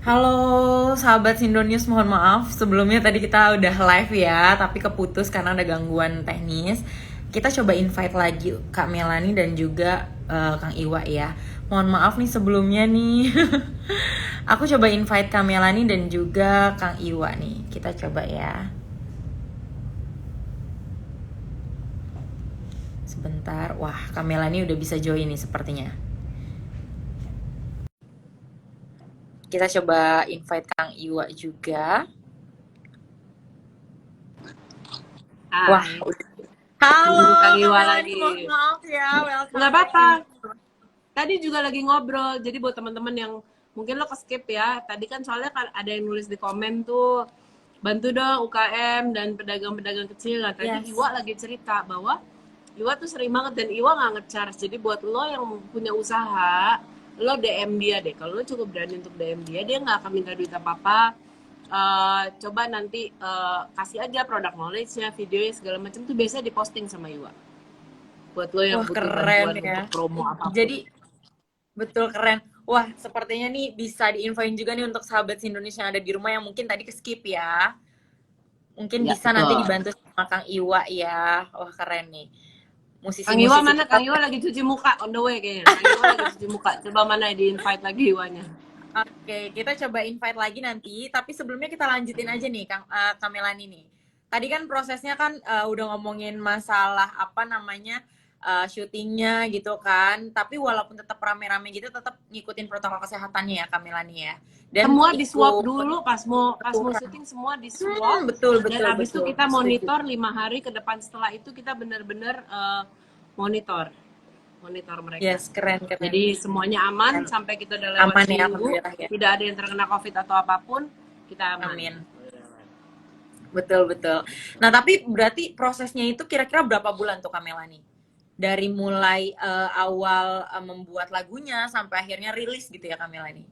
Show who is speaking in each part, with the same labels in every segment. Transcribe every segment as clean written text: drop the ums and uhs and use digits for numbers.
Speaker 1: Halo sahabat Sindonius, mohon maaf sebelumnya tadi kita udah live ya, tapi keputus karena ada gangguan teknis. Kita coba invite lagi Kak Melani dan juga Kang Iwa ya. Mohon maaf nih sebelumnya nih. Aku coba invite Kak Melani dan juga Kang Iwa nih. Kita coba ya. Sebentar. Wah, Kak Melani udah bisa join nih sepertinya. Kita coba invite Kang Iwa juga. Wah,
Speaker 2: Hai,
Speaker 1: halo
Speaker 2: Kang
Speaker 1: Kak
Speaker 2: Iwa
Speaker 1: Melani,
Speaker 2: lagi.
Speaker 1: mohon maaf ya.
Speaker 2: Nggak
Speaker 1: Welcome back
Speaker 2: apa-apa.
Speaker 1: nih.
Speaker 2: Tadi juga lagi ngobrol. Jadi buat teman-teman yang mungkin lo skip ya. Tadi kan soalnya kan ada yang nulis di komen tuh, bantu dong UKM dan pedagang-pedagang kecil. Nah tadi
Speaker 1: Yes.
Speaker 2: Iwa lagi cerita bahwa Iwa tuh sering banget dan Iwa nggak nge-charge. Jadi buat lo yang punya usaha, lo DM dia deh. Kalau lo cukup berani untuk DM dia, dia nggak akan minta duit apa-apa. Coba nanti kasih aja produk knowledge-nya, videonya segala macam tuh biasanya diposting sama Iwa. Buat lo yang
Speaker 1: Wah,
Speaker 2: butuh
Speaker 1: keren
Speaker 2: bantuan
Speaker 1: ya.
Speaker 2: untuk promo apapun.
Speaker 1: Jadi, betul keren. Wah, sepertinya nih bisa diinfoin juga nih untuk sahabat Indonesia yang ada di rumah yang mungkin tadi ke-skip ya. Mungkin
Speaker 2: Ya,
Speaker 1: bisa nanti
Speaker 2: betul.
Speaker 1: dibantu sama Kang Iwa ya. Wah, keren nih.
Speaker 2: Kang Iwa
Speaker 1: Musisi-musisi
Speaker 2: mana?
Speaker 1: kita.
Speaker 2: Kang Iwa lagi cuci muka on the way kayaknya. Kang Iwa lagi cuci muka. Coba mana di invite lagi Iwanya.
Speaker 1: Oke, kita coba invite lagi nanti. Tapi sebelumnya kita lanjutin aja nih, Kang Melani nih. Tadi kan prosesnya kan udah ngomongin masalah apa namanya syutingnya gitu kan. Tapi walaupun tetap rame-rame gitu, tetap ngikutin protokol kesehatannya ya, Kang Melani ya. Dan
Speaker 2: Semua di swab
Speaker 1: ikut
Speaker 2: dulu pas mau
Speaker 1: aturan.
Speaker 2: syuting semua di swab
Speaker 1: Betul,
Speaker 2: dan
Speaker 1: betul,
Speaker 2: abis itu
Speaker 1: betul.
Speaker 2: kita
Speaker 1: Setuju.
Speaker 2: monitor 5 hari ke depan. Setelah itu kita benar-benar monitor monitor mereka.
Speaker 1: Yes, keren, keren.
Speaker 2: Jadi semuanya aman
Speaker 1: Keren.
Speaker 2: sampai kita udah lewat
Speaker 1: Aman ya,
Speaker 2: seminggu,
Speaker 1: alhamdulillah ya.
Speaker 2: tidak ada yang terkena COVID atau apapun, kita aman.
Speaker 1: Amin. Betul, betul. Nah, tapi berarti prosesnya itu kira-kira berapa bulan tuh, Kak Melani? Dari mulai awal membuat lagunya sampai akhirnya rilis gitu ya, Kak Melani?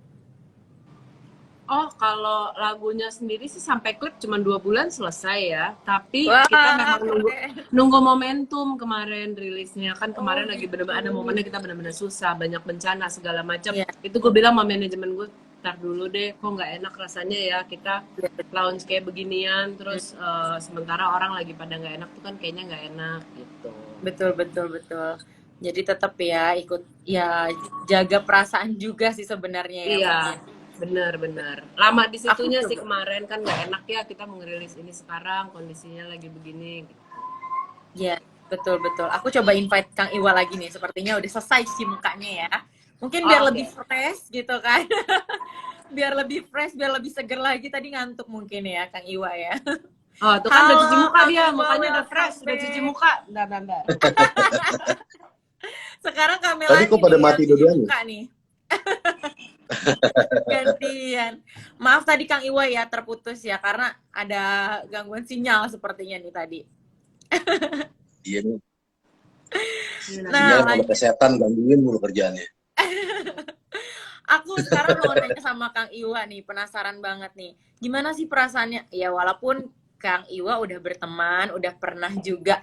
Speaker 2: Oh, kalau lagunya sendiri sih sampai klip cuma 2 bulan selesai ya. Tapi kita
Speaker 1: Wah,
Speaker 2: memang nunggu
Speaker 1: keren.
Speaker 2: nunggu momentum kemarin rilisnya. Kan
Speaker 1: Oh
Speaker 2: kemarin lagi
Speaker 1: gitu.
Speaker 2: bener-bener ada momennya kita bener-bener susah, banyak bencana segala macam.
Speaker 1: Iya,
Speaker 2: Itu gue bilang sama manajemen gue, tar dulu deh, kok nggak enak rasanya ya kita
Speaker 1: iya, betul.
Speaker 2: launch kayak beginian, terus sementara orang lagi pada nggak enak tuh kan kayaknya nggak enak gitu.
Speaker 1: Betul, betul, betul. Jadi tetap ya ikut ya jaga perasaan juga sih sebenarnya ya
Speaker 2: Iya,
Speaker 1: mungkin.
Speaker 2: benar-benar. Lama di
Speaker 1: Aku
Speaker 2: situnya sih
Speaker 1: coba.
Speaker 2: kemarin kan nggak enak ya kita mengerilis ini sekarang kondisinya lagi begini.
Speaker 1: Ya, betul, betul. Aku coba invite Kang Iwa lagi nih. Sepertinya udah selesai sih mukanya ya. Mungkin biar
Speaker 2: Oh,
Speaker 1: lebih
Speaker 2: oke.
Speaker 1: fresh gitu kan. Biar lebih fresh, biar lebih seger lagi. Tadi ngantuk mungkin ya, Kang Iwa ya.
Speaker 2: Oh, tuh kan udah cuci
Speaker 1: Halo,
Speaker 2: muka
Speaker 1: Kang
Speaker 2: dia,
Speaker 1: Iwa,
Speaker 2: mukanya udah fresh,
Speaker 1: welcome
Speaker 2: udah cuci
Speaker 1: back.
Speaker 2: muka. Bentar, bentar.
Speaker 1: Sekarang
Speaker 3: Tadi
Speaker 1: Kamelani
Speaker 3: kok pada
Speaker 1: nih yang
Speaker 3: mati
Speaker 1: cuci
Speaker 3: dua-duanya?
Speaker 1: muka nih. Gantian. Maaf tadi Kang Iwa ya terputus ya, karena ada gangguan sinyal sepertinya nih tadi.
Speaker 3: Iya nih,
Speaker 1: Nah,
Speaker 3: sinyal sama
Speaker 1: lanjut.
Speaker 3: kesehatan gangguin mulu kerjaannya.
Speaker 1: Aku sekarang mau nanya sama Kang Iwa nih, penasaran banget nih. Gimana sih perasaannya? Ya walaupun Kang Iwa udah berteman, udah pernah juga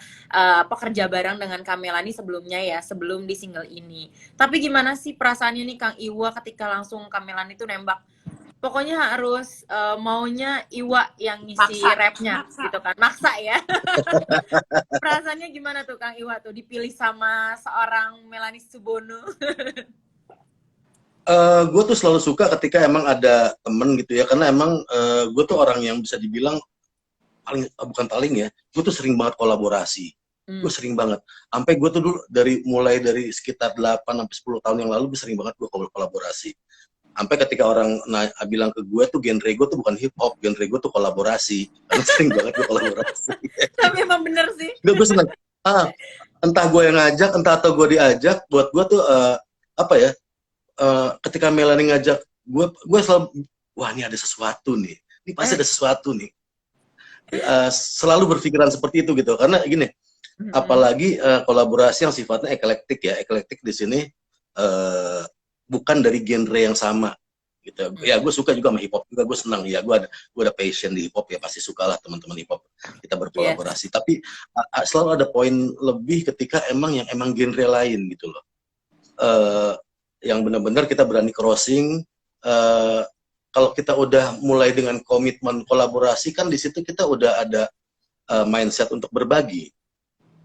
Speaker 1: kerja bareng dengan Kamelani sebelumnya ya, sebelum di single ini. Tapi gimana sih perasaannya nih Kang Iwa ketika langsung Kamelani tuh nembak? Pokoknya harus maunya Iwa yang ngisi
Speaker 2: Maksa,
Speaker 1: rapnya
Speaker 2: maksa.
Speaker 1: gitu kan, maksa ya. Perasaannya gimana tuh Kang Iwa tuh dipilih sama seorang Melani Subono?
Speaker 3: Gue tuh selalu suka ketika emang ada temen gitu ya, karena emang gue tuh orang yang bisa dibilang paling bukan paling ya, gue tuh sering banget kolaborasi. Gue
Speaker 1: Hmm.
Speaker 3: sering banget. Sampai gue tuh dulu mulai dari sekitar 8 sampai 10 tahun yang lalu gue sering banget gue kolaborasi. Sampai ketika orang bilang ke gue tuh genre gue tuh bukan hip hop, genre gue tuh kolaborasi. Karena sering banget gue kolaborasi.
Speaker 1: Tapi emang bener sih.
Speaker 3: Gue seneng. Ah, entah gue yang ngajak, entah atau gue diajak, buat gue tuh apa ya? Ketika Melanie ngajak, gue selalu, wah ini ada sesuatu nih, ini pasti ada sesuatu nih. Selalu berpikiran seperti itu gitu, karena gini, apalagi kolaborasi yang sifatnya eklektik ya, eklektik di sini bukan dari genre yang sama gitu. Ya gue suka juga sama hip hop juga, gue senang ya, gue ada passion di hip hop ya, pasti suka lah teman-teman hip hop kita
Speaker 1: Yes.
Speaker 3: berkolaborasi. Tapi selalu ada poin lebih ketika emang genre lain gitu loh. Yang benar-benar kita berani crossing, kalau kita udah mulai dengan komitmen kolaborasi kan di situ kita udah ada mindset untuk berbagi.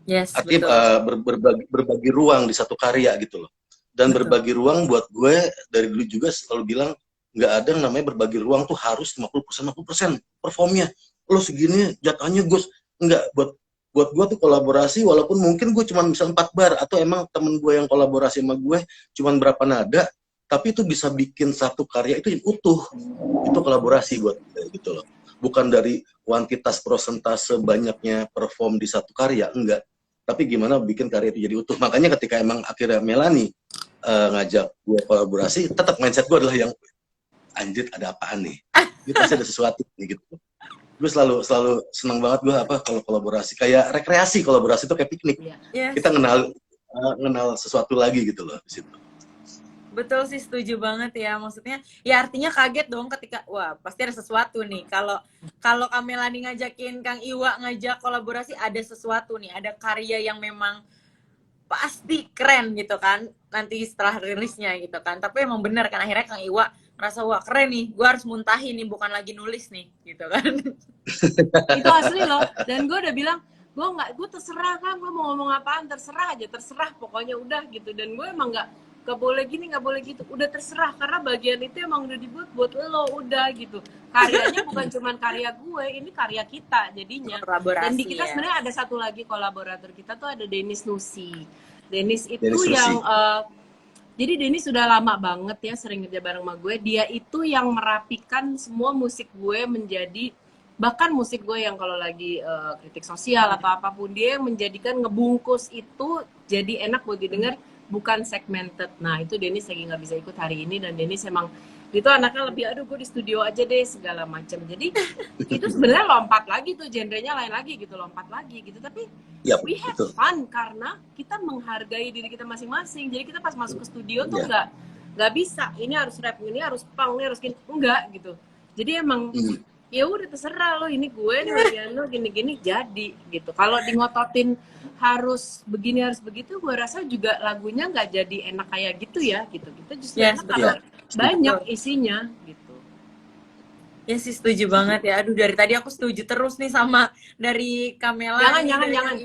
Speaker 1: Yes,
Speaker 3: Artinya
Speaker 1: betul.
Speaker 3: berbagi ruang di satu karya gitu loh. Dan
Speaker 1: Betul.
Speaker 3: berbagi ruang buat gue dari dulu juga selalu bilang nggak ada yang namanya berbagi ruang tuh harus 50% performnya. Lo segini jatahnya Gus. Enggak, buat gue tuh kolaborasi walaupun mungkin gue cuma bisa 4 bar atau emang temen gue yang kolaborasi sama gue cuma berapa nada, tapi itu bisa bikin satu karya itu utuh. Itu kolaborasi buat gue gitu loh. Bukan dari kuantitas prosentase banyaknya perform di satu karya, enggak. Tapi gimana bikin karya itu jadi utuh. Makanya ketika emang akhirnya Melanie ngajak gue kolaborasi, tetap mindset gue adalah yang anjir ada apaan nih? Ini pasti ada sesuatu nih gitu. Gue selalu senang banget gue kalau kolaborasi kayak rekreasi, kolaborasi itu kayak piknik.
Speaker 1: Yes.
Speaker 3: Kita kenal sesuatu lagi gitu loh di situ.
Speaker 1: Betul sih, setuju banget ya. Maksudnya, ya artinya kaget dong ketika, wah pasti ada sesuatu nih. Kalau Kamelani ngajakin Kang Iwa ngajak kolaborasi, ada sesuatu nih, ada karya yang memang pasti keren gitu kan, nanti setelah rilisnya gitu kan. Tapi emang bener kan, akhirnya Kang Iwa merasa, wah keren nih, gue harus muntahin nih, bukan lagi nulis nih, gitu kan.
Speaker 2: Itu asli loh. Dan gue udah bilang, gue terserah kan, gue mau ngomong apaan, terserah aja, terserah pokoknya udah gitu. Dan gue emang nggak boleh gini, nggak boleh gitu, udah terserah karena bagian itu emang udah dibuat buat lo, udah gitu. Karyanya bukan cuma karya gue, ini karya kita jadinya.
Speaker 1: Kolaborasi,
Speaker 2: dan di kita
Speaker 1: ya.
Speaker 2: sebenarnya ada satu lagi kolaborator kita tuh ada Dennis Nusi. Dennis itu
Speaker 3: Dennis
Speaker 2: yang
Speaker 3: Nusi.
Speaker 2: jadi Dennis sudah lama banget ya sering kerja bareng sama gue. Dia itu yang merapikan semua musik gue menjadi, bahkan musik gue yang kalau lagi kritik sosial atau apapun, dia yang menjadikan ngebungkus itu jadi enak buat didengar, bukan segmented. Nah itu Dennis lagi nggak bisa ikut hari ini, dan Dennis emang itu anaknya lebih, aduh gue di studio aja deh segala macam. Jadi itu sebenarnya lompat lagi tuh, genrenya lain lagi gitu, lompat lagi gitu. Tapi
Speaker 3: Yap,
Speaker 2: we have
Speaker 3: betul.
Speaker 2: fun karena kita menghargai diri kita masing-masing. Jadi kita pas masuk ke studio tuh
Speaker 3: Yeah.
Speaker 2: nggak bisa ini harus rap, ini harus punk, ini harus gini, enggak gitu. Jadi emang ya udah terserah lo, ini gue nih bagian lo gini-gini jadi gitu. Kalau di ngototin harus begini harus begitu, gue rasa juga lagunya nggak jadi enak kayak gitu ya gitu. Kita justru
Speaker 1: Yes,
Speaker 2: enak karena
Speaker 3: betul.
Speaker 2: banyak isinya gitu.
Speaker 1: Ya sih, setuju banget ya. Aduh, dari tadi aku setuju terus nih sama dari Kamela.
Speaker 2: Jangan.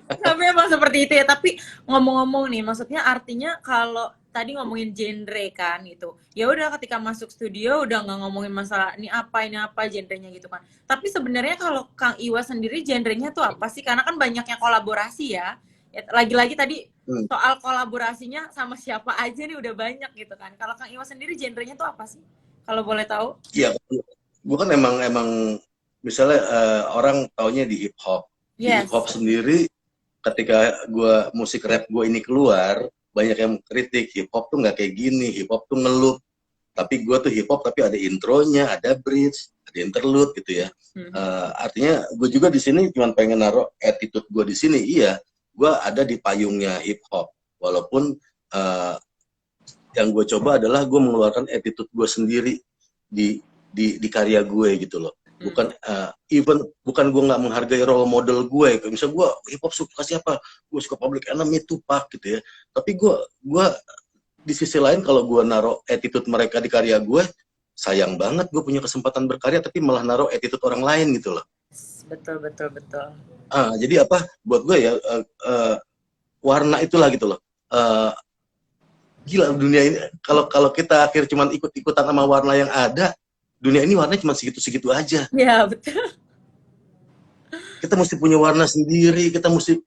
Speaker 1: Tapi emang seperti itu ya. Tapi ngomong-ngomong nih, maksudnya artinya kalau tadi ngomongin genre kan gitu, ya udah ketika masuk studio udah nggak ngomongin masalah ini apa genrenya gitu kan. Tapi sebenarnya kalau Kang Iwa sendiri genrenya tuh apa sih? Karena kan banyaknya kolaborasi ya. Lagi-lagi tadi soal kolaborasinya sama siapa aja nih udah banyak gitu kan. Kalau Kang Iwa sendiri genrenya tuh apa sih? Kalau boleh tahu?
Speaker 3: Iya, gue kan emang misalnya orang taunya di hip hop. Di
Speaker 1: Yes.
Speaker 3: hip hop sendiri, ketika musik rap gue ini keluar, banyak yang kritik hip hop tuh nggak kayak gini, hip hop tuh ngelup. Tapi gue tuh hip hop tapi ada intronya, ada bridge, ada interlude gitu ya. Artinya gue juga di sini cuma pengen naruh attitude gue di sini. Iya, gue ada di payungnya hip hop. Walaupun yang gue coba adalah gue mengeluarkan attitude gue sendiri di karya gue gitu loh. Bukan bukan gue nggak menghargai role model gue. Kayak misalnya gue hip hop suka siapa, gue suka Public Enemy, Tupac gitu ya. Tapi gue di sisi lain kalau gue naruh attitude mereka di karya gue, sayang banget gue punya kesempatan berkarya tapi malah naruh attitude orang lain gitu loh.
Speaker 1: Betul.
Speaker 3: Jadi buat gue ya warna itulah gitu loh. Gila dunia ini, kalau kita akhir cuman ikut-ikutan sama warna yang ada, dunia ini warnanya cuma segitu-segitu aja.
Speaker 1: Ya, betul.
Speaker 3: Kita mesti punya warna sendiri, kita mesti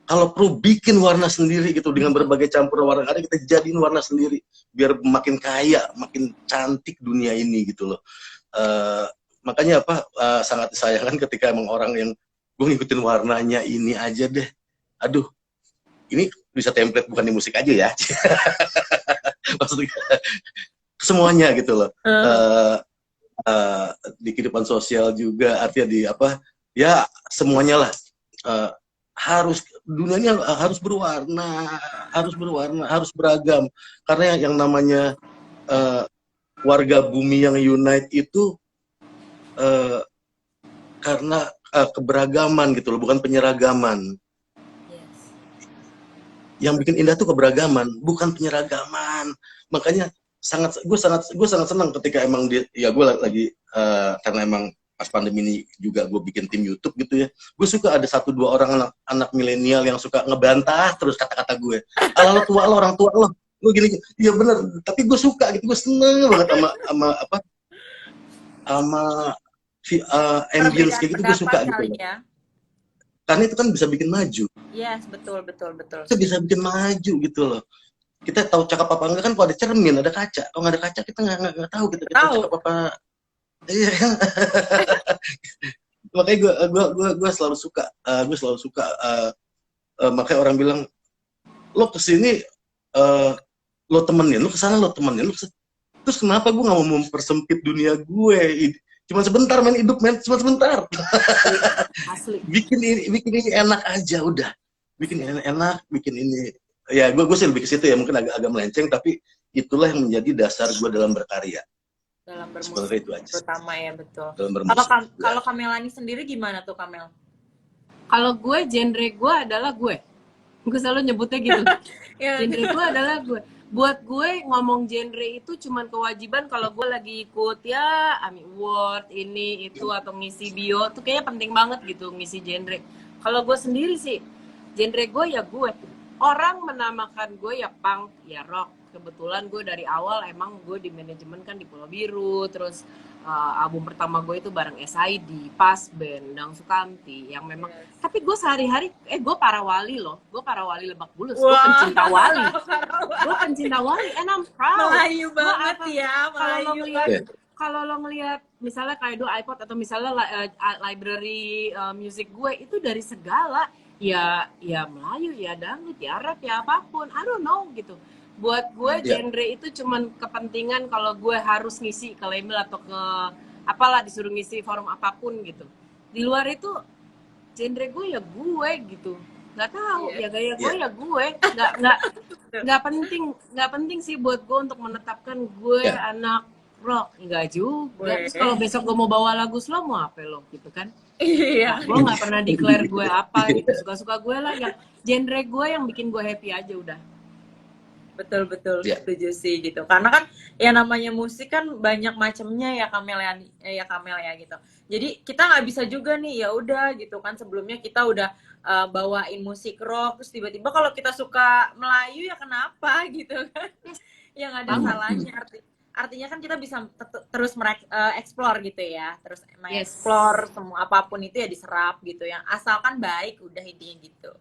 Speaker 3: kalau perlu bikin warna sendiri gitu dengan berbagai campur warna ada, kita jadiin warna sendiri biar makin kaya, makin cantik dunia ini gitu loh. Makanya sangat disayangkan ketika emang orang yang gue ngikutin warnanya ini aja deh. Aduh, ini bisa template bukan di musik aja ya. Maksudnya semuanya gitu loh. Di kehidupan sosial juga, artinya di ya semuanya lah. Dunia ini harus berwarna, harus beragam. Karena yang namanya warga bumi yang unite itu karena keberagaman gitu loh, bukan penyeragaman. Yang bikin indah tuh keberagaman, bukan penyeragaman. Makanya gue sangat senang ketika emang dia, ya gue lagi karena emang pas pandemi ini juga gue bikin tim YouTube gitu ya. Gue suka ada 1-2 orang anak milenial yang suka ngebantah terus kata-kata gue. Ala lo tua lo, orang tua lo gini. Iya bener, tapi gue suka gitu, gue seneng banget sama apa sama ambience
Speaker 1: Perbedaan
Speaker 3: kayak gitu, gue suka
Speaker 1: pendapat
Speaker 3: gitu.
Speaker 1: kali ya.
Speaker 3: Karena itu kan bisa bikin maju.
Speaker 1: Yes, betul.
Speaker 3: Itu bisa bikin maju gitu loh. Kita tahu cakap apa enggak kan kalau ada cermin, ada kaca. Kalau nggak ada kaca kita nggak tahu kita
Speaker 1: Tahu.
Speaker 3: cakap apa. Iya kan? Makanya gue selalu suka, makanya orang bilang lo kesini lo temenin, lo kesana lo temenin, terus kenapa gue nggak mau mempersempit dunia gue? Cuma sebentar main hidup, cuma sebentar.
Speaker 2: Asli.
Speaker 3: bikin ini enak aja udah, bikin ini enak, bikin ini ya gue sih lebih ke situ ya, mungkin agak melenceng, tapi itulah yang menjadi dasar gue dalam berkarya.
Speaker 1: Dalam bermusik
Speaker 3: Sebenarnya itu aja.
Speaker 1: terutama ya, betul.
Speaker 3: Dalam bermusik.
Speaker 1: Kalau Kamelani sendiri gimana tuh, Kamel?
Speaker 2: Kalau gue, genre gue adalah gue selalu nyebutnya gitu.
Speaker 1: Ya.
Speaker 2: Genre gue adalah gue. Buat gue ngomong genre itu cuman kewajiban kalau gue lagi ikut ya AMI Award ini itu atau ngisi bio tuh kayaknya penting banget gitu ngisi genre. Kalau gue sendiri sih genre gue ya gue. Orang menamakan gue ya punk, ya rock. Kebetulan gue dari awal emang gue di manajemen kan di Pulau Biru, terus album pertama gue itu bareng SID, Pas Band, Dang Sukamti, yang memang.
Speaker 1: Yes.
Speaker 2: Tapi gue sehari-hari, gue para wali loh, gue para wali Lebak Bulus, gue pencinta wali, gue pencinta wali, and I'm proud.
Speaker 1: Melayu banget ya, Melayu banget.
Speaker 2: Kalau lo ngelihat misalnya kayak do iPod atau misalnya library music gue itu dari segala ya Melayu, ya dangdut, ya rap, ya apapun, I don't know gitu. Buat gue genre itu cuman kepentingan kalau gue harus ngisi ke label atau ke apalah disuruh ngisi forum apapun gitu. Di luar itu genre gue ya gue gitu. Nggak tahu ya gaya gue ya gue. Nggak penting sih buat gue untuk menetapkan gue anak rock, enggak juga. Terus kalau besok gue mau bawa lagu slow mau apa lo gitu kan?
Speaker 1: Iya.
Speaker 2: Gue nggak pernah declare gue apa gitu. Suka-suka gue lah, yang genre gue yang bikin gue happy aja udah.
Speaker 1: Betul setuju sih gitu, karena kan ya namanya musik kan banyak macamnya ya Kamel ya gitu. Jadi kita nggak bisa juga nih ya udah gitu kan, sebelumnya kita udah bawain musik rock terus tiba-tiba kalau kita suka Melayu ya kenapa gitu kan. Ya nggak ada salahnya, artinya kan kita bisa terus explore gitu ya, terus explore semua apapun itu ya diserap gitu, yang asalkan baik udah intinya gitu.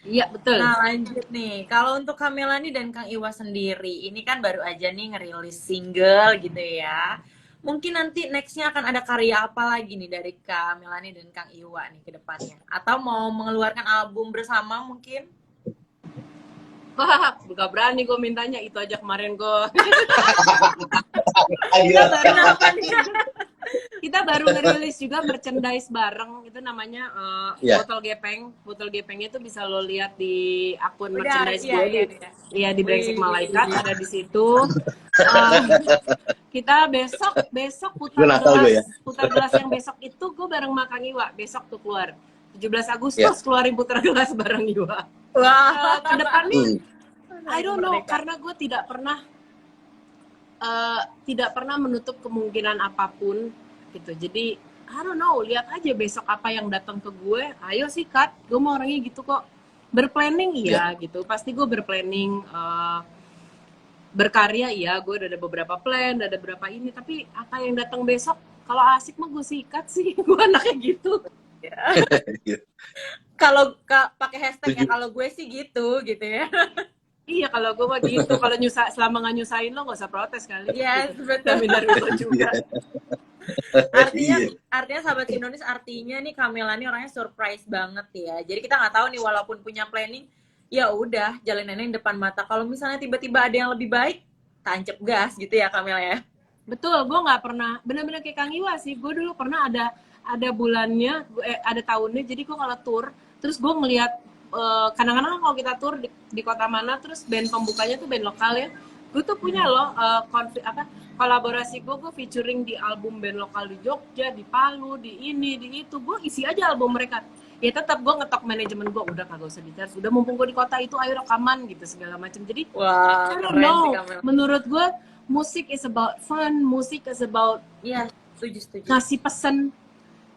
Speaker 2: Iya betul.
Speaker 1: Nah lanjut nih, kalau untuk Kamelani dan Kang Iwa sendiri, ini kan baru aja nih ngerilis single gitu ya. Mungkin nanti nextnya akan ada karya apa lagi nih dari Kamelani dan Kang Iwa nih ke depannya? Atau mau mengeluarkan album bersama mungkin?
Speaker 2: Wah, gak berani gue mintanya, itu aja kemarin gue. Kita baru ngerilis juga merchandise bareng, itu namanya Botol Gepeng. Botol Gepeng itu bisa lo lihat di akun merchandise gue di Brengsek Malaikat, ada di situ. Kita besok putar gelas yang besok itu gue bareng Kang Iwa, besok tuh keluar 17 Agustus keluarin putar gelas bareng Iwa.
Speaker 1: Wah,
Speaker 2: ke depannya I don't know, karena gue tidak pernah menutup kemungkinan apapun gitu. Jadi I don't know, lihat aja besok apa yang datang ke gue. Ayo sih Kat, gue mau orangnya gitu kok. Berplanning gitu. Pasti gue berplanning, berkarya gue udah ada beberapa plan, udah ada beberapa ini. Tapi apa yang datang besok, kalau asik mah gue sikat sih. Gue anaknya gitu.
Speaker 1: Kalau pakai hashtag ya, kalau gue sih gitu ya.
Speaker 2: Iya, kalau gue mah gitu. Kalau selama nggak nyusahin lo nggak usah protes kali.
Speaker 1: Yes,
Speaker 2: gitu.
Speaker 1: betul.
Speaker 2: Dari lo juga.
Speaker 1: Artinya sahabat Indonesia, artinya nih Kamelani orangnya surprise banget ya. Jadi kita nggak tahu nih, walaupun punya planning, ya udah jalanin depan mata. Kalau misalnya tiba-tiba ada yang lebih baik, tancap gas gitu ya Kamel ya.
Speaker 2: Betul, gue nggak pernah benar-benar kayak Kang Iwa sih. Gue dulu pernah ada bulannya, ada tahunnya. Jadi gue kalau tour, terus gue ngelihat kadang-kadang kalau kita tour di kota mana, terus band pembukanya tuh band lokal ya, gue tuh punya loh kolaborasi gue featuring di album band lokal di Jogja, di Palu, di ini, di itu, gue isi aja album mereka. Ya tetap gue ngetok manajemen gue, udah kagak usah dicharge, udah mumpung gue di kota itu ayo rekaman gitu segala macam. Jadi
Speaker 1: wah,
Speaker 2: menurut gue musik is about fun, musik is about
Speaker 1: Iya, setuju.
Speaker 2: ngasih pesan.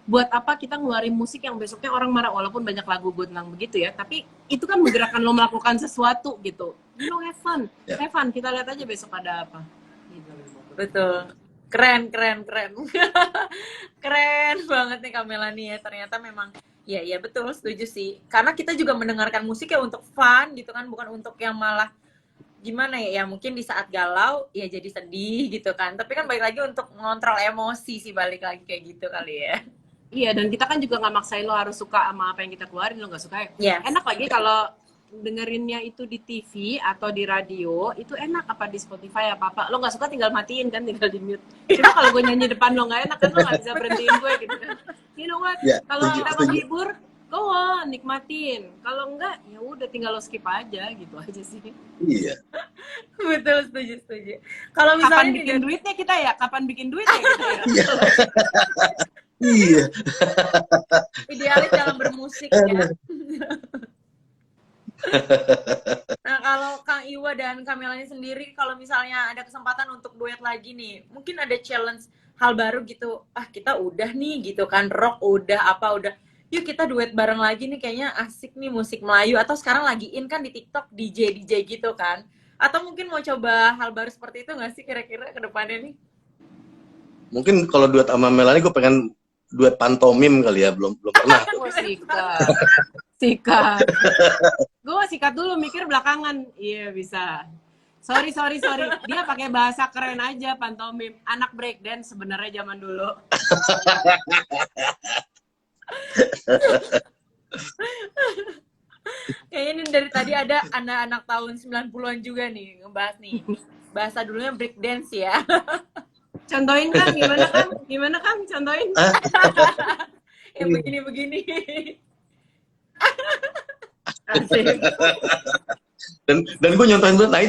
Speaker 2: Buat apa kita ngeluarin musik yang besoknya orang marah, walaupun banyak lagu gue tentang begitu ya, tapi itu kan menggerakkan lo melakukan sesuatu gitu. You know, have fun.
Speaker 3: Ya.
Speaker 2: Have fun, kita lihat aja besok ada apa. Gitu.
Speaker 1: Betul. Keren. Keren banget nih Kak Melani ya. Ternyata memang ya betul, setuju sih. Karena kita juga mendengarkan musik ya untuk fun gitu kan, bukan untuk yang malah gimana ya, mungkin di saat galau ya jadi sedih gitu kan. Tapi kan balik lagi untuk ngontrol emosi sih, balik lagi kayak gitu kali ya.
Speaker 2: Iya, dan kita kan juga nggak maksain lo harus suka sama apa yang kita keluarin, lo nggak suka ya.
Speaker 1: Yes.
Speaker 2: Enak lagi kalau dengerinnya itu di TV atau di radio, itu enak apa di Spotify apa-apa. Lo nggak suka tinggal matiin kan, tinggal di mute. Cuma kalau gue nyanyi depan lo nggak enak kan, lo nggak bisa berhentiin gue gitu kan. You know what?
Speaker 3: Ya,
Speaker 2: Kalau
Speaker 3: setuju,
Speaker 2: kita
Speaker 3: setuju.
Speaker 2: menghibur, go on, nikmatin. Kalau enggak, ya udah tinggal lo skip aja gitu aja sih.
Speaker 3: Iya.
Speaker 1: Betul, setuju. Kalau
Speaker 2: Kapan
Speaker 1: misalnya
Speaker 2: bikin duitnya kita ya? Kapan bikin duitnya kita ya?
Speaker 3: Iya. Iya.
Speaker 1: idealis dalam bermusik ya. Nah, kalau Kang Iwa dan Kamelani sendiri, kalau misalnya ada kesempatan untuk duet lagi nih, mungkin ada challenge hal baru gitu. Ah, kita udah nih gitu kan, rock udah, apa udah. Yuk kita duet bareng lagi nih, kayaknya asik nih musik Melayu. Atau sekarang lagi in kan di TikTok DJ gitu kan. Atau mungkin mau coba hal baru seperti itu nggak sih kira-kira ke depannya nih?
Speaker 3: Mungkin kalau duet sama Melani gue pengen duet pantomim kali ya, belum pernah.
Speaker 2: Gue sikat. Gue sikat dulu, mikir belakangan. Iya bisa. Sorry. Dia pakai bahasa keren aja, pantomim. Anak breakdance sebenarnya zaman dulu.
Speaker 1: Kayaknya ini dari tadi ada anak-anak tahun 90-an juga nih ngebahas nih. Bahasa dulunya breakdance ya.
Speaker 2: Contohin kan, gimana Kang? Contohin.
Speaker 1: Yang begini-begini.
Speaker 2: Asik.
Speaker 3: Dan gue nyontohin banget, nah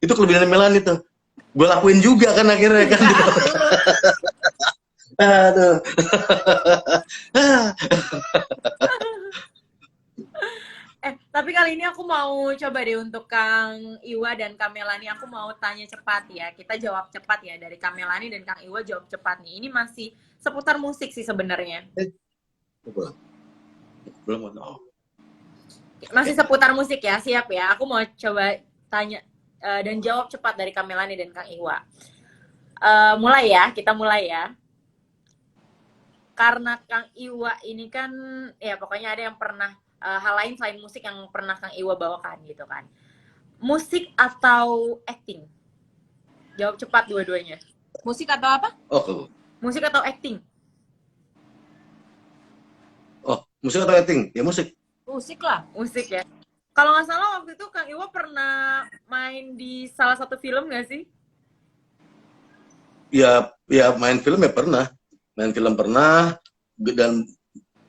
Speaker 3: itu kelebihan Melani tuh, gue lakuin juga kan akhirnya kan gitu. Aduh.
Speaker 1: Tapi kali ini aku mau coba deh untuk Kang Iwa dan Kang Melani, aku mau tanya cepat ya. Kita jawab cepat ya, dari Kang Melani dan Kang Iwa jawab cepat nih. Ini masih seputar musik sih sebenarnya.
Speaker 3: Belum mau.
Speaker 1: Masih seputar musik ya, siap ya. Aku mau coba tanya dan jawab cepat dari Kang Melani dan Kang Iwa. Mulai ya, kita mulai ya. Karena Kang Iwa ini kan, ya pokoknya ada yang pernah, hal lain selain musik yang pernah Kang Iwa bawakan gitu kan. Musik atau acting? Jawab cepat dua-duanya.
Speaker 2: Musik atau apa?
Speaker 1: Musik atau acting?
Speaker 3: Musik atau acting? Ya musik.
Speaker 2: Musik lah.
Speaker 1: Musik ya. Kalau nggak salah waktu itu Kang Iwa pernah main di salah satu film nggak sih?
Speaker 3: Ya main film ya pernah. Main film pernah, dan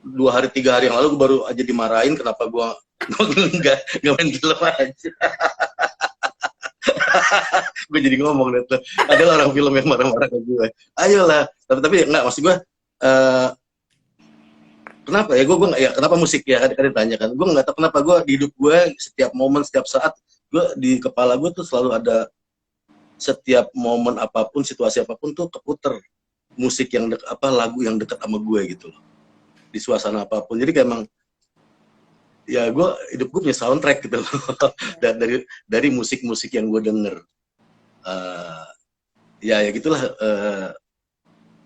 Speaker 3: 2 hari 3 hari yang lalu gue baru aja dimarahin kenapa gue nggak main film aja. Gue jadi ngomong deh tuh, ada orang film yang marah-marah ke gue. Ayolah, tapi nggak, maksud gue kenapa ya gue nggak, ya kenapa musik ya, kan ditanya kan, gue nggak tahu kenapa gue di hidup gue setiap momen, setiap saat gue di kepala gue tuh selalu ada, setiap momen apapun, situasi apapun tuh keputer musik yang lagu yang dekat sama gue gitu loh, di suasana apapun. Jadi kayak emang ya hidup gue punya soundtrack gitu loh. dari musik-musik yang gue denger. Ya gitulah,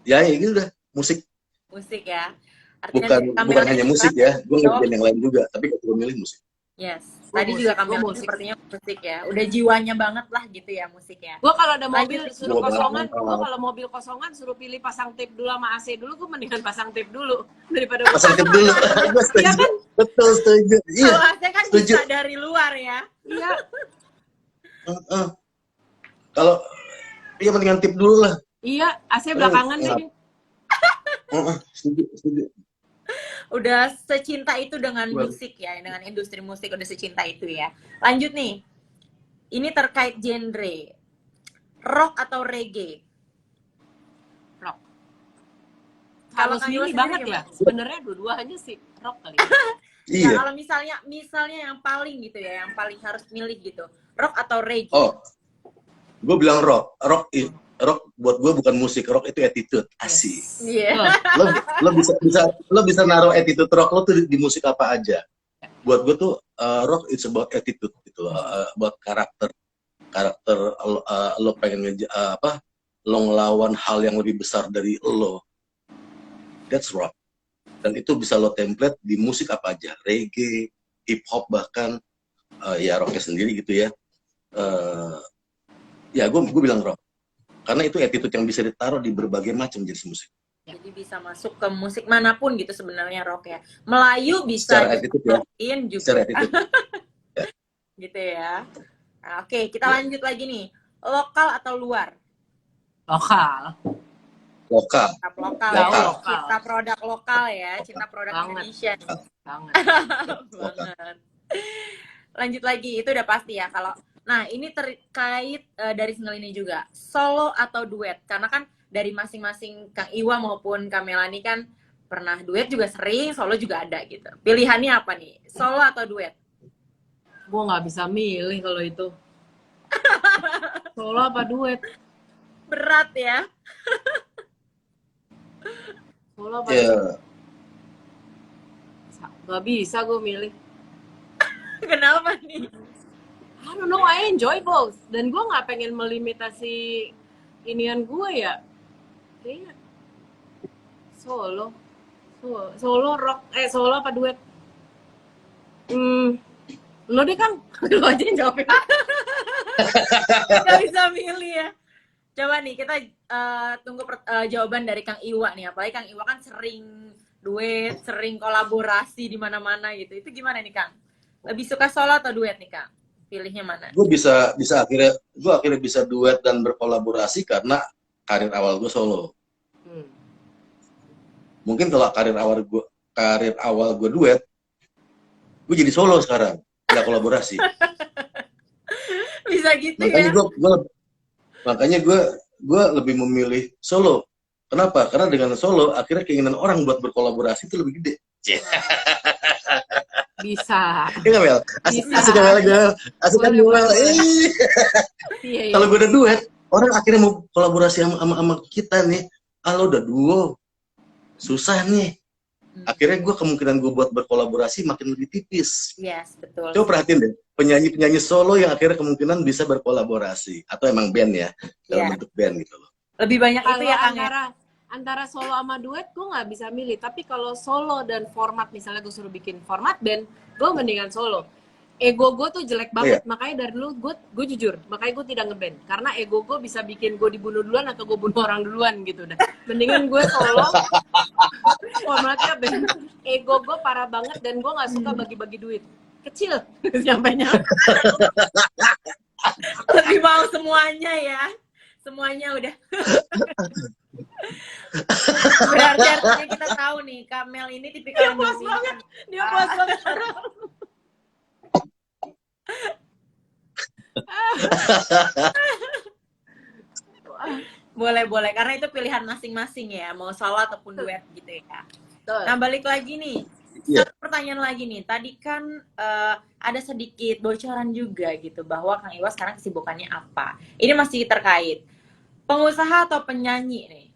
Speaker 3: ya gitu dah, musik
Speaker 1: ya. Artinya
Speaker 3: bukan hanya musik ya, gue ngerjain yang lain juga, tapi kalau gue milih musik.
Speaker 1: Yes, tadi juga Kamel sepertinya musik ya, udah jiwanya banget lah gitu ya musik ya.
Speaker 2: Gue kalau ada mobil suruh kosongan, gue kalau mobil kosongan suruh pilih pasang tape dulu sama AC dulu, gue mendingan pasang tape dulu daripada
Speaker 3: pasang tape dulu. Iya kan? Betul, setuju. Iya.
Speaker 1: Kalau AC kan bisa dari luar ya.
Speaker 2: Iya.
Speaker 3: Kalau mendingan tape dulu lah.
Speaker 2: Iya, AC belakangan deh.
Speaker 3: Setuju.
Speaker 1: Udah secinta itu dengan musik ya, dengan industri musik udah secinta itu ya. Lanjut nih, ini terkait genre, rock atau reggae?
Speaker 2: Rock. Kalau milih banget ya, sebenarnya dua-duanya sih rock kali.
Speaker 1: Iya. Nah, kalau misalnya yang paling gitu ya, yang paling harus milih gitu, rock atau reggae?
Speaker 3: Gue bilang rock buat gue bukan musik, rock itu attitude. Asik.
Speaker 1: Iya.
Speaker 3: Lo bisa naruh attitude rock lo tuh di musik apa aja. Buat gue tuh rock it's about attitude gitu, buat karakter lo pengen lo ngelawan hal yang lebih besar dari lo. That's rock. Dan itu bisa lo template di musik apa aja, reggae, hip hop bahkan ya rocknya sendiri gitu ya. Ya gue bilang rock karena itu attitude yang bisa ditaruh di berbagai macam jenis musik.
Speaker 1: Jadi bisa masuk ke musik manapun gitu sebenarnya rock ya. Melayu bisa
Speaker 3: Secara attitude ya.
Speaker 1: rockin juga.
Speaker 3: Secara attitude.
Speaker 1: Gitu ya. Nah, oke, kita lanjut lagi nih. Lokal atau luar?
Speaker 2: Lokal.
Speaker 3: Lokal.
Speaker 1: Tetap lokal
Speaker 2: Jauh
Speaker 1: ya.
Speaker 2: lokal.
Speaker 1: Cinta produk lokal ya, cinta produk
Speaker 2: Banget.
Speaker 1: Indonesia.
Speaker 2: Banget.
Speaker 1: Banget. Lanjut lagi, itu udah pasti ya. Kalau nah ini terkait dari single ini juga, solo atau duet? Karena kan dari masing-masing Kang Iwa maupun Kak Melani kan pernah duet juga sering, solo juga ada gitu. Pilihannya apa nih? Solo atau duet?
Speaker 2: Gue nggak bisa milih kalau itu. Solo apa duet?
Speaker 1: Berat ya.
Speaker 2: Solo apa
Speaker 3: Ya,
Speaker 2: duet? Gak bisa gue milih.
Speaker 1: Kenapa nih?
Speaker 2: I don't know, I enjoy both. Dan gue nggak pengen melimitasi inian gue ya. Kayaknya solo. Solo rock, solo apa duet? Lo deh Kang, lo aja yang jawabin.
Speaker 1: Gak bisa milih ya. Coba nih kita tunggu jawaban dari Kang Iwa nih. Apalagi Kang Iwa kan sering duet, sering kolaborasi di mana-mana gitu. Itu gimana nih Kang? Lebih suka solo atau duet nih Kang? Pilihnya mana?
Speaker 3: gue akhirnya bisa duet dan berkolaborasi karena karir awal gue solo. Mungkin kalau karir awal gue duet, gue jadi solo sekarang, nggak kolaborasi.
Speaker 1: Bisa gitu
Speaker 3: Makanya
Speaker 1: ya?
Speaker 3: makanya gue lebih memilih solo. Kenapa? Karena dengan solo akhirnya keinginan orang buat berkolaborasi itu lebih gede.
Speaker 2: Bisa.
Speaker 3: Iya nggak Mel? Asik kan
Speaker 2: Boleh,
Speaker 3: Mel.
Speaker 2: Iya.
Speaker 3: Kalau gue udah duet, orang akhirnya mau kolaborasi sama kita nih. Lo udah duo, susah nih. Akhirnya kemungkinan gue buat berkolaborasi makin lebih tipis.
Speaker 1: Yes, betul.
Speaker 3: Coba perhatiin deh, penyanyi solo yang akhirnya kemungkinan bisa berkolaborasi atau emang band ya, dalam bentuk band gitu loh.
Speaker 1: Lebih banyak itu
Speaker 2: Kalau
Speaker 1: ya Kang ya?
Speaker 2: antara solo sama duet gue nggak bisa milih. Tapi kalau solo dan format, misalnya gue suruh bikin format band, gue mendingan solo. Ego gue tuh jelek banget, makanya dari dulu gue jujur, makanya gue tidak ngeband. Karena ego gue bisa bikin gue dibunuh duluan atau gue bunuh orang duluan gitu dah. Mendingan gue solo, formatnya band. Ego gue parah banget dan gue nggak suka bagi-bagi duit. Kecil, sampainya.
Speaker 1: Lebih mau semuanya ya. Semuanya udah. Berarti artinya kita tahu nih, Kak Mel ini tipikal yang dominan.
Speaker 2: Dia puas banget.
Speaker 1: Boleh, karena itu pilihan masing-masing ya, mau solo ataupun duet gitu ya. Nah, balik lagi nih. Satu pertanyaan lagi nih. Tadi kan ada sedikit bocoran juga gitu bahwa Kang Iwa sekarang kesibukannya apa. Ini masih terkait pengusaha atau penyanyi nih.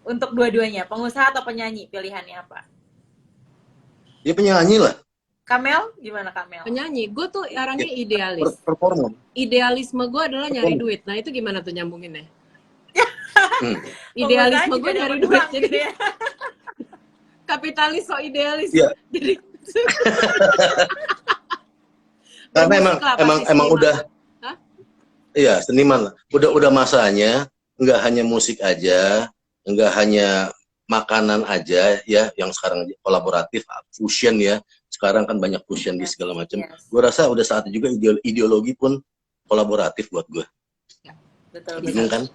Speaker 1: Untuk dua-duanya, pengusaha atau penyanyi, pilihannya apa?
Speaker 3: Ya penyanyi lah.
Speaker 1: Kamel, gimana Kamel?
Speaker 2: Penyanyi, gue tuh orangnya idealis.
Speaker 3: Performa.
Speaker 2: Idealisme gue adalah nyari duit. Nah itu gimana tuh nyambunginnya? Idealisme gue nyari duit, jadi
Speaker 1: gitu ya.
Speaker 2: Kapitalis so idealis.
Speaker 3: Iya.
Speaker 2: Jadi
Speaker 3: Karena emang udah.
Speaker 2: Hah?
Speaker 3: Iya, seniman lah. Udah masanya nggak hanya musik aja, nggak hanya makanan aja ya yang sekarang kolaboratif, fusion ya. Sekarang kan banyak fusion di segala macam. Gue rasa udah saatnya juga ideologi pun kolaboratif buat gue.
Speaker 1: Betul.
Speaker 3: Bingung kan?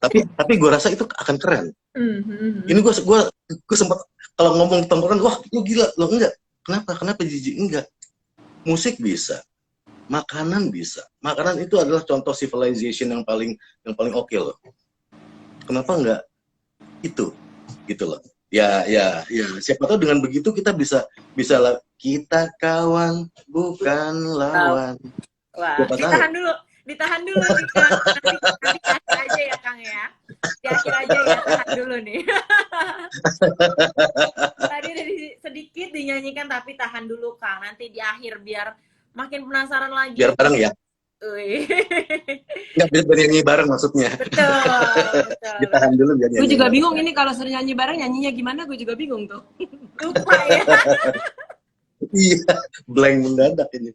Speaker 3: Tapi gue rasa itu akan keren. Ini gue sempat kalau ngomong tongkrongan, wah lu gila, lo enggak. Kenapa jijik? Enggak. Musik bisa, makanan bisa. Makanan itu adalah contoh civilization yang paling oke loh. Kenapa enggak itu? Gitu loh. Ya. Siapa tahu dengan begitu kita bisa lah. Kita kawan bukan lawan.
Speaker 1: Wah, ditahan dulu. Ditahan dulu nih Kang. Nanti di akhir aja ya Kang ya. Di akhir aja ya, tahan dulu nih. Tadi udah sedikit dinyanyikan tapi tahan dulu Kang. Nanti di akhir biar makin penasaran lagi.
Speaker 3: Biar bareng ya.
Speaker 1: Wih.
Speaker 3: Nggak, biar nyanyi bareng maksudnya.
Speaker 1: Betul.
Speaker 3: Ditahan dulu biar
Speaker 2: Gue
Speaker 3: nyanyi
Speaker 2: juga
Speaker 3: bareng.
Speaker 2: bingung ini kalau suruh nyanyi bareng nyanyinya gimana, gue juga bingung tuh.
Speaker 1: Lupa ya.
Speaker 3: Iya, blank mendadak ini.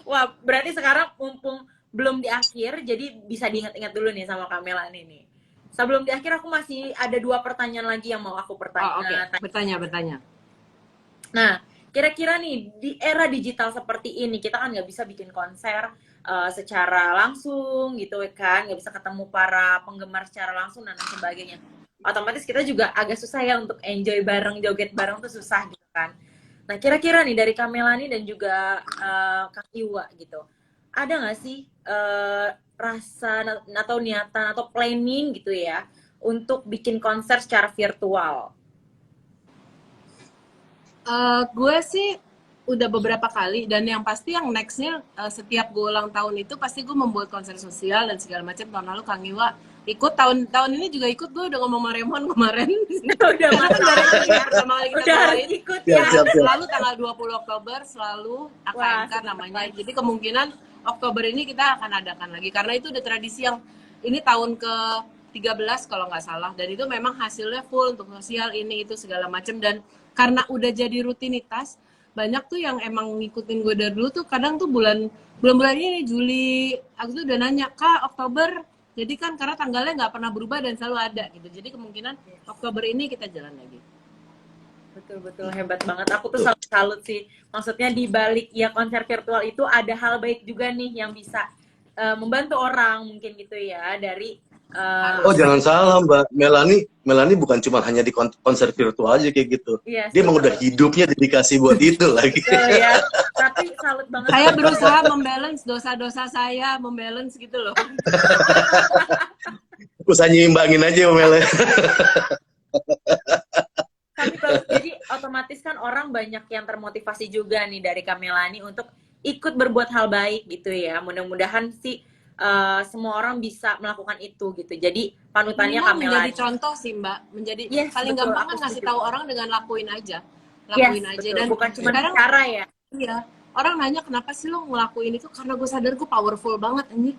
Speaker 1: Wah, berarti sekarang mumpung belum di akhir, jadi bisa diingat-ingat dulu nih sama Kamela nih. Sebelum di akhir aku masih ada 2 pertanyaan lagi yang mau aku
Speaker 2: Oh, oke.
Speaker 1: tanya.
Speaker 2: Bertanya.
Speaker 1: Nah, kira-kira nih di era digital seperti ini kita kan nggak bisa bikin konser secara langsung gitu kan, nggak bisa ketemu para penggemar secara langsung dan lain sebagainya. Otomatis kita juga agak susah ya untuk enjoy bareng, joget bareng tuh susah gitu kan. Nah, kira-kira nih dari Kamelani dan juga Kang Iwa gitu, ada nggak sih rasa atau niatan atau planning gitu ya untuk bikin konser secara virtual?
Speaker 2: Gue sih udah beberapa kali, dan yang pasti yang nextnya setiap gue ulang tahun itu pasti gue membuat konser sosial dan segala macam. Tahun lalu Kang Iwa ikut, tahun ini juga ikut. Gue udah ngomong sama Remon kemarin.
Speaker 1: Udah
Speaker 2: Pertama kali kita
Speaker 1: udah
Speaker 2: mulai
Speaker 1: ikut
Speaker 3: Siap,
Speaker 1: ya.
Speaker 3: siap.
Speaker 2: selalu tanggal 20 Oktober selalu
Speaker 1: Wah,
Speaker 2: AKMK namanya. Jadi kemungkinan Oktober ini kita akan adakan lagi karena itu udah tradisi yang ini tahun ke 13 kalau nggak salah, dan itu memang hasilnya full untuk sosial ini itu segala macam. Dan karena udah jadi rutinitas, banyak tuh yang emang ngikutin gue dari dulu tuh, kadang tuh bulan ini Juli aku tuh udah nanya, Kak Oktober jadi kan, karena tanggalnya nggak pernah berubah dan selalu ada gitu. Jadi kemungkinan Oktober ini kita jalan lagi.
Speaker 1: Betul hebat banget. Aku tuh salut sih. Maksudnya di balik ya konser virtual itu ada hal baik juga nih yang bisa membantu orang mungkin gitu ya dari
Speaker 3: Oh, jangan salah Mbak. Melani bukan cuma hanya di konser virtual aja kayak gitu.
Speaker 1: Yes,
Speaker 3: Dia emang
Speaker 1: betul.
Speaker 3: udah hidupnya dedikasi buat itu lagi.
Speaker 1: Betul ya. Tapi salut banget.
Speaker 2: Saya berusaha membalance dosa-dosa saya, membalance gitu loh.
Speaker 3: Usah nyimbangin aja Mel.
Speaker 1: Tapi bagus. Jadi otomatis kan orang banyak yang termotivasi juga nih dari Kamelani untuk ikut berbuat hal baik gitu ya. Mudah-mudahan sih semua orang bisa melakukan itu gitu. Jadi panutannya
Speaker 2: Minimal
Speaker 1: Kamelani.
Speaker 2: menjadi contoh sih Mbak, menjadi
Speaker 1: Yes,
Speaker 2: paling
Speaker 1: betul,
Speaker 2: gampang
Speaker 1: aku
Speaker 2: kan ngasih
Speaker 1: setuju.
Speaker 2: tahu orang dengan lakuin aja.
Speaker 1: Yes,
Speaker 2: Aja.
Speaker 1: betul.
Speaker 2: Dan
Speaker 1: Bukan cuma
Speaker 2: sekarang
Speaker 1: cara ya.
Speaker 2: iya, orang nanya kenapa sih lo ngelakuin itu, karena gue sadar gue powerful banget ini.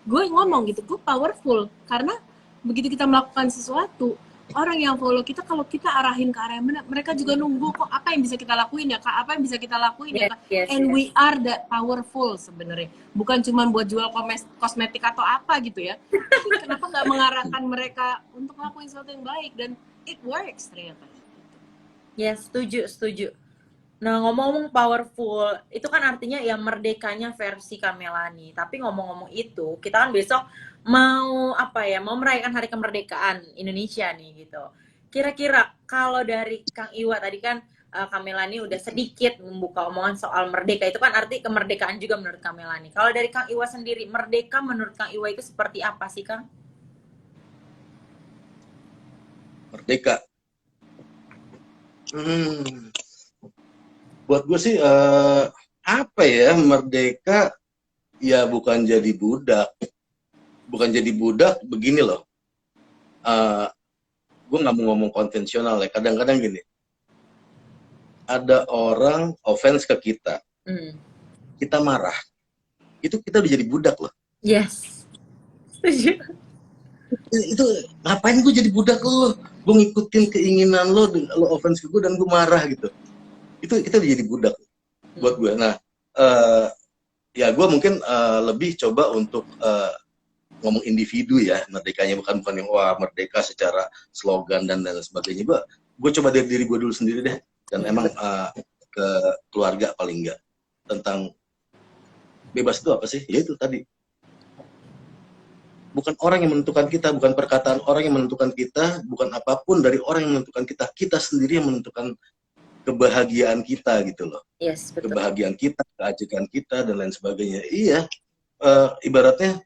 Speaker 2: Gue ngomong gitu, gue powerful karena begitu kita melakukan sesuatu, orang yang follow kita, kalau kita arahin ke arah yang benar, mereka juga nunggu kok apa yang bisa kita lakuin ya Kak, apa yang bisa kita lakuin ya Kak. And we are that powerful sebenarnya, bukan cuma buat jual kosmetik atau apa gitu ya. Tapi kenapa nggak mengarahkan mereka untuk lakuin sesuatu yang baik, dan it works ternyata.
Speaker 1: Yes, setuju. Nah, ngomong-ngomong powerful, itu kan artinya ya merdekanya versi Kamelani. Tapi ngomong-ngomong itu, kita kan besok mau mau merayakan Hari Kemerdekaan Indonesia nih gitu. Kira-kira kalau dari Kang Iwa tadi kan Kamelani udah sedikit membuka omongan soal merdeka, itu kan arti kemerdekaan juga menurut Kamelani. Kalau dari Kang Iwa sendiri, merdeka menurut Kang Iwa itu seperti apa sih, Kang?
Speaker 3: Merdeka. Buat gue sih merdeka ya bukan jadi budak. Bukan jadi budak begini loh. Gue nggak mau ngomong konvensional ya. Kadang-kadang gini. Ada orang offense ke kita. Kita marah. Itu kita udah jadi budak loh.
Speaker 1: Yes. Setuju.
Speaker 3: Itu ngapain gue jadi budak lo? Gue ngikutin keinginan lo offense ke gue dan gue marah gitu. Itu kita udah jadi budak buat gue. Nah, ya gue mungkin lebih coba untuk ngomong individu ya, merdekanya bukan yang merdeka secara slogan dan sebagainya. Gue coba dari diri gue dulu sendiri deh, dan emang ke keluarga paling enggak, tentang bebas itu apa sih? Ya itu tadi, bukan orang yang menentukan kita, bukan perkataan orang yang menentukan kita, bukan apapun dari orang yang menentukan kita. Kita sendiri yang menentukan kebahagiaan kita gitu loh.
Speaker 1: Yes, betul.
Speaker 3: Kebahagiaan kita, keajekan kita dan lain sebagainya. Iya, ibaratnya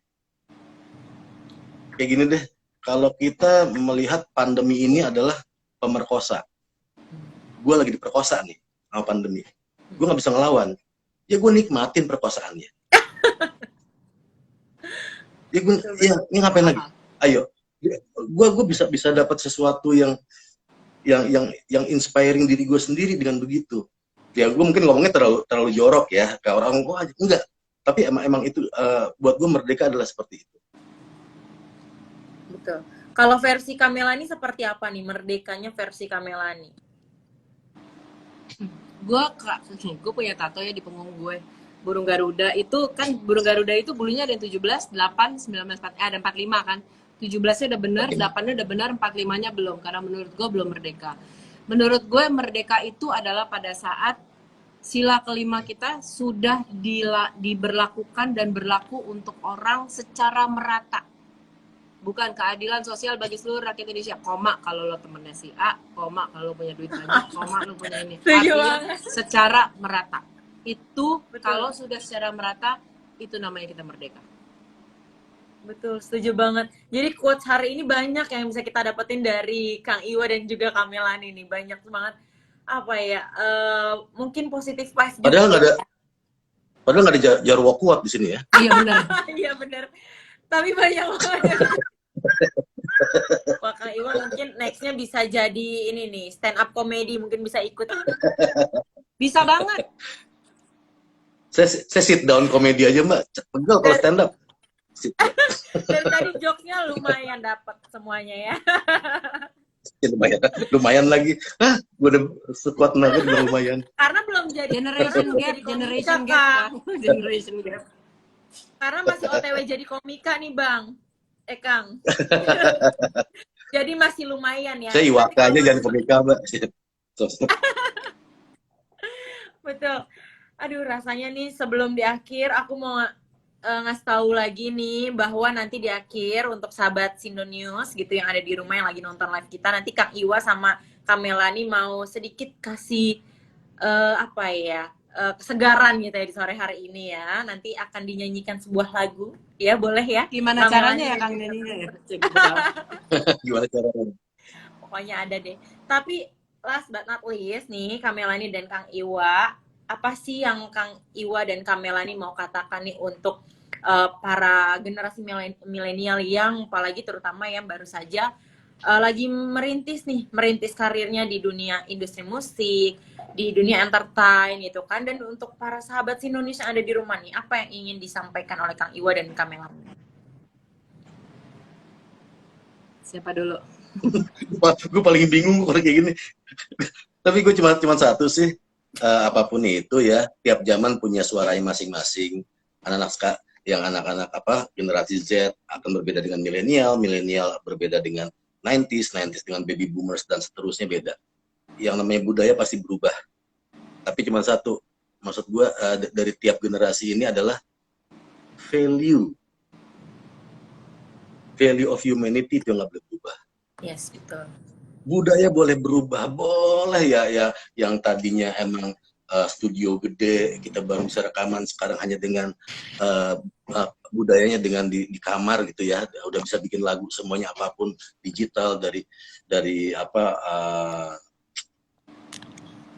Speaker 3: kayak gini deh. Kalau kita melihat pandemi ini adalah pemerkosa, gue lagi diperkosa nih sama pandemi. Gue nggak bisa ngelawan. Ya gue nikmatin perkosaannya. Ya gue, ya ini ngapain lagi? Ayo, gue bisa dapat sesuatu yang inspiring diri gue sendiri dengan begitu. Ya gue mungkin ngomongnya terlalu jorok ya, kayak orang kok aja enggak. Tapi emang itu buat gue merdeka adalah seperti itu.
Speaker 1: Betul. Kalau versi Kamelani seperti apa nih merdekanya versi Kamelani?
Speaker 2: Gue punya tato ya di punggung gue, burung Garuda. Itu kan burung Garuda itu bulunya ada yang 17, 8, 19, ada 45 kan. 17-nya udah benar, 8-nya udah benar, 45-nya belum. Karena menurut gue belum merdeka. Menurut gue merdeka itu adalah pada saat sila kelima kita sudah diberlakukan dan berlaku untuk orang secara merata. Bukan keadilan sosial bagi seluruh rakyat Indonesia, koma kalau lo temennya si A, koma kalau lo punya duit banyak, koma lo punya ini. Artinya secara merata. Itu betul. Kalau sudah secara merata, itu namanya kita merdeka.
Speaker 1: Betul, setuju banget. Jadi quotes hari ini banyak yang bisa kita dapetin dari Kang Iwa dan juga Kamelani nih. Banyak banget, apa ya, mungkin positif vibes
Speaker 3: Padahal
Speaker 1: juga.
Speaker 3: Padahal nggak ada Jarwo kuat di sini ya.
Speaker 2: Iya benar.
Speaker 1: Iya benar. Tapi banyak banget. Wah, Kang Iwa mungkin nextnya bisa jadi ini nih, stand up comedy, mungkin bisa ikut.
Speaker 2: Bisa banget.
Speaker 3: Saya sit down komedi aja mbak, pegel kalau stand up.
Speaker 1: Dan tadi jokesnya lumayan dapat semuanya ya.
Speaker 3: Lumayan lagi. Hah, gue udah sekuat naga juga lumayan.
Speaker 1: Karena belum jadi
Speaker 2: generation gap.
Speaker 1: Karena masih OTW jadi komika nih Bang. Kang. Jadi masih lumayan ya.
Speaker 3: Saya Iwaka aja jangan komika mbak.
Speaker 1: Betul. Aduh rasanya nih sebelum di akhir aku mau ngasih tahu lagi nih bahwa nanti di akhir untuk sahabat Sindo News gitu yang ada di rumah yang lagi nonton live kita, nanti Kang Iwa sama Kamelani mau sedikit kasih apa ya, kesegaran gitu ya di sore hari ini ya. Nanti akan dinyanyikan sebuah lagu ya, boleh ya?
Speaker 2: Gimana caranya ya Kang nyanyinya ya?
Speaker 3: Gimana caranya?
Speaker 1: Pokoknya ada deh. Tapi last but not least nih Kamelani dan Kang Iwa, apa sih yang Kang Iwa dan Kamelani mau katakan nih untuk para generasi milenial yang apalagi terutama yang baru saja lagi merintis karirnya di dunia industri musik, di dunia entertain gitu kan. Dan untuk para sahabat Indonesia yang ada di rumah nih, apa yang ingin disampaikan oleh Kang Iwa dan Kamelani?
Speaker 2: Siapa dulu?
Speaker 3: Gue paling bingung kalau kayak gini. Tapi gue cuma satu sih. Apapun itu ya, tiap zaman punya suaranya masing-masing. Anak-anak generasi Z akan berbeda dengan milenial berbeda dengan 90s dengan baby boomers dan seterusnya beda. Yang namanya budaya pasti berubah. Tapi cuma satu, maksud gue dari tiap generasi ini adalah value of humanity itu nggak boleh berubah.
Speaker 1: Yes, betul.
Speaker 3: Budaya boleh berubah, boleh ya yang tadinya emang studio gede, kita baru bisa rekaman sekarang hanya dengan budayanya dengan di kamar gitu ya, udah bisa bikin lagu semuanya apapun digital dari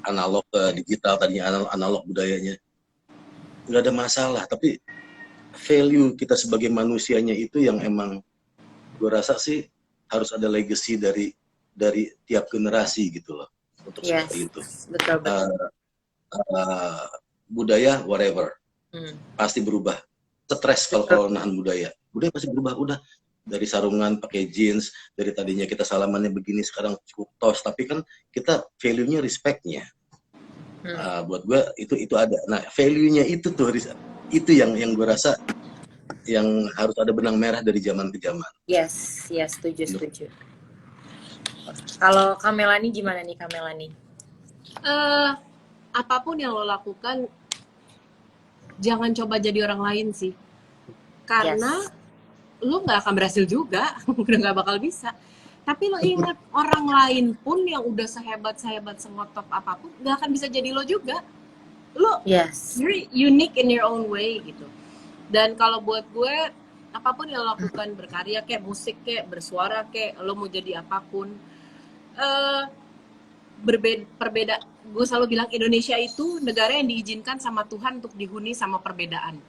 Speaker 3: analog ke digital, tadinya analog budayanya nggak ada masalah, tapi value kita sebagai manusianya itu yang emang gue rasa sih harus ada legacy dari tiap generasi gitu loh untuk seperti itu.
Speaker 1: Betul.
Speaker 3: Budaya whatever pasti berubah. Stres kalau nahan budaya pasti berubah. Udah dari sarungan pakai jeans, dari tadinya kita salamannya begini sekarang cukup tos, tapi kan kita value-nya respect-nya. Buat gue itu ada. Nah value-nya itu tuh yang gue rasa yang harus ada benang merah dari zaman ke zaman.
Speaker 1: Yes, setuju. Kalau Kamelani gimana nih Kamelani?
Speaker 2: Apapun yang lo lakukan, jangan coba jadi orang lain sih. Karena lo nggak akan berhasil juga, udah nggak bakal bisa. Tapi lo ingat orang lain pun yang udah sehebat sengotot apapun, nggak akan bisa jadi lo juga. Lo you're unique in your own way gitu. Dan kalau buat gue, apapun yang lo lakukan, berkarya kayak musik kayak bersuara kayak lo mau jadi apapun, berbeda. Gue selalu bilang Indonesia itu negara yang diizinkan sama Tuhan untuk dihuni sama perbedaan.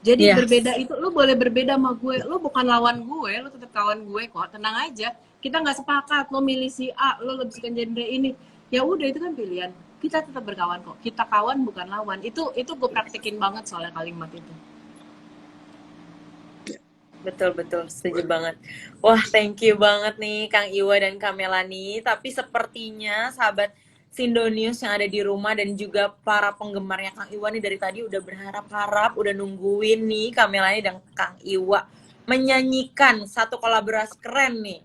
Speaker 2: Jadi
Speaker 1: Yes.
Speaker 2: berbeda itu, lu boleh berbeda sama gue, lu bukan lawan gue, lu tetap kawan gue kok, tenang aja. Kita nggak sepakat, lo milih si A, lo lebih suka genre ini. Ya udah itu kan pilihan. Kita tetap berkawan kok. Kita kawan bukan lawan. Itu gue praktekin banget soalnya kalimat itu.
Speaker 1: Betul, setuju banget. Wah, thank you banget nih Kang Iwa dan Kak Melani. Tapi sepertinya sahabat Sindonius yang ada di rumah dan juga para penggemarnya Kang Iwa nih dari tadi udah berharap-harap, udah nungguin nih Kak Melani dan Kang Iwa menyanyikan satu kolaborasi keren nih.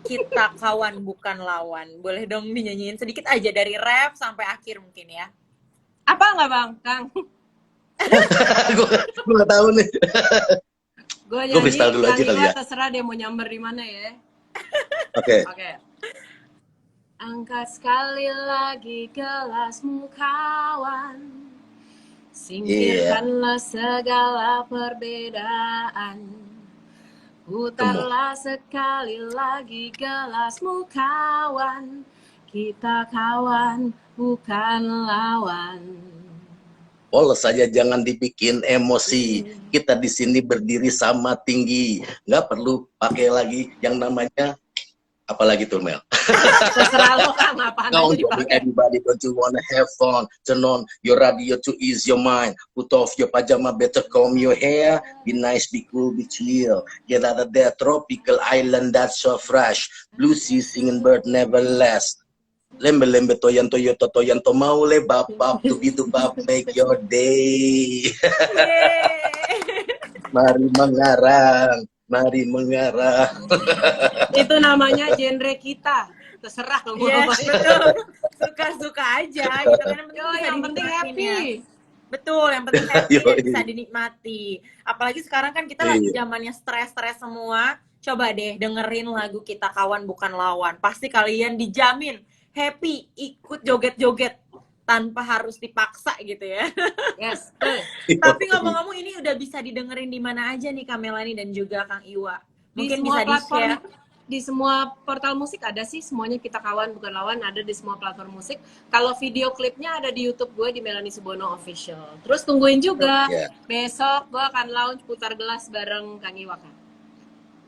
Speaker 1: Kita kawan bukan lawan. Boleh dong dinyanyiin sedikit aja dari rap sampai akhir mungkin ya.
Speaker 2: Apa nggak bang, Kang?
Speaker 3: Gue nggak tahu nih.
Speaker 2: Gue
Speaker 3: Gue
Speaker 2: nyanyi,
Speaker 3: freestyle dulu
Speaker 2: Kang
Speaker 3: aja kali
Speaker 2: Iwa
Speaker 3: ya.
Speaker 2: terserah dia mau nyamber di mana ya.
Speaker 3: Oke.
Speaker 2: Oke. Angkat sekali lagi gelasmu kawan, singkirkanlah segala perbedaan. Putarlah sekali lagi gelasmu kawan, kita kawan bukan lawan.
Speaker 3: Polos saja, jangan dibikin emosi. Kita di sini berdiri sama tinggi. Nggak perlu pakai lagi yang namanya apalagi tuh Mel.
Speaker 2: Terserah lo Kang, apaan aja dipakai.
Speaker 3: Everybody, don't you wanna have fun? Turn on your radio to ease your mind. Put off your pajama, better comb your hair. Be nice, be cool, be chill. Get out of that tropical island that's so fresh. Blue sea singing bird never less. Lembe-lembe toyanto mau le bab to be to bab make your day. Mari mengarang, mari mengarang.
Speaker 2: Itu namanya genre kita. Terserah lo mau
Speaker 1: Yes,
Speaker 2: apa.
Speaker 1: betul. Suka-suka aja gitu kan.
Speaker 2: Yang penting happy.
Speaker 1: Ya. Betul, yang penting happy dan
Speaker 3: Yoi.
Speaker 1: bisa dinikmati. Apalagi sekarang kan kita lagi
Speaker 3: Iya.
Speaker 1: zamannya stres-stres semua. Coba deh dengerin lagu Kita Kawan Bukan Lawan. Pasti kalian dijamin happy, ikut joget-joget tanpa harus dipaksa gitu ya.
Speaker 2: Yes.
Speaker 1: Tapi ngomong-ngomong ini udah bisa didengerin di mana aja nih Kak Melani dan juga Kang Iwa.
Speaker 2: Di
Speaker 1: Mungkin
Speaker 2: semua
Speaker 1: bisa
Speaker 2: platform,
Speaker 1: di-share.
Speaker 2: di semua portal musik ada sih, semuanya Kita Kawan Bukan Lawan ada di semua platform musik. Kalau video klipnya ada di YouTube gue di Melani Subono Official. Terus tungguin juga
Speaker 3: Yeah.
Speaker 2: besok gue akan launch Putar Gelas bareng Kang Iwa Kang.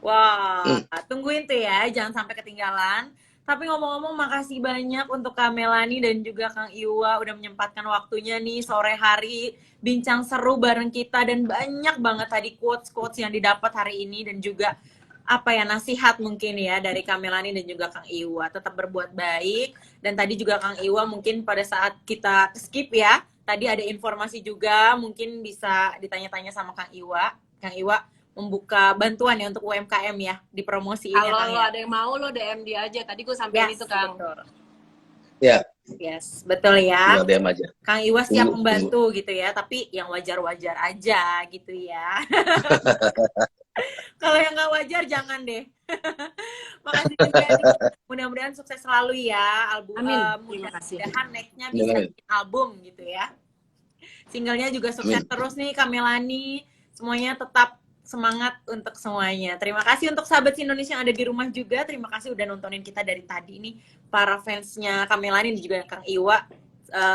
Speaker 1: Wah, tungguin tuh ya, jangan sampai ketinggalan. Tapi ngomong-ngomong, makasih banyak untuk Kak Melani dan juga Kang Iwa udah menyempatkan waktunya nih sore hari bincang seru bareng kita dan banyak banget tadi quotes-quotes yang didapat hari ini dan juga apa ya nasihat mungkin ya dari Kak Melani dan juga Kang Iwa. Tetap berbuat baik dan tadi juga Kang Iwa mungkin pada saat kita skip ya, tadi ada informasi juga mungkin bisa ditanya-tanya sama Kang Iwa. Kang Iwa membuka bantuan ya untuk UMKM ya dipromosiin ya
Speaker 2: Kalau
Speaker 1: Kang
Speaker 2: lo
Speaker 1: ya.
Speaker 2: ada yang mau lo DM dia aja. Tadi gue sampein itu Kang.
Speaker 1: Betul.
Speaker 3: Ya,
Speaker 1: Yes, betul ya.
Speaker 3: tinggal DM aja.
Speaker 1: Kang Iwa siap
Speaker 3: Tunggu.
Speaker 1: membantu gitu ya, tapi yang wajar-wajar aja gitu ya. Kalau yang nggak wajar jangan deh. Makasih juga. Mudah-mudahan sukses selalu ya album.
Speaker 2: Amin. Terima kasih.
Speaker 1: Mudah-mudahan next-nya bisa
Speaker 3: Amin.
Speaker 1: bikin album gitu ya. Singlenya juga sukses
Speaker 3: Amin.
Speaker 1: terus nih Kak Melani. Semuanya tetap semangat untuk semuanya. Terima kasih untuk sahabat Indonesia yang ada di rumah juga. Terima kasih udah nontonin kita dari tadi nih. Para fansnya Kak Melani dan juga Kang Iwa.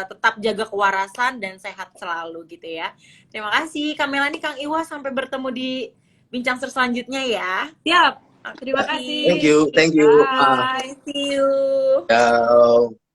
Speaker 1: Tetap jaga kewarasan dan sehat selalu gitu ya. Terima kasih Kak Melani, Kang Iwa. Sampai bertemu di bincang selanjutnya ya.
Speaker 2: Siap. Terima kasih.
Speaker 3: Thank you.
Speaker 2: Bye.
Speaker 1: See you.
Speaker 3: Ciao.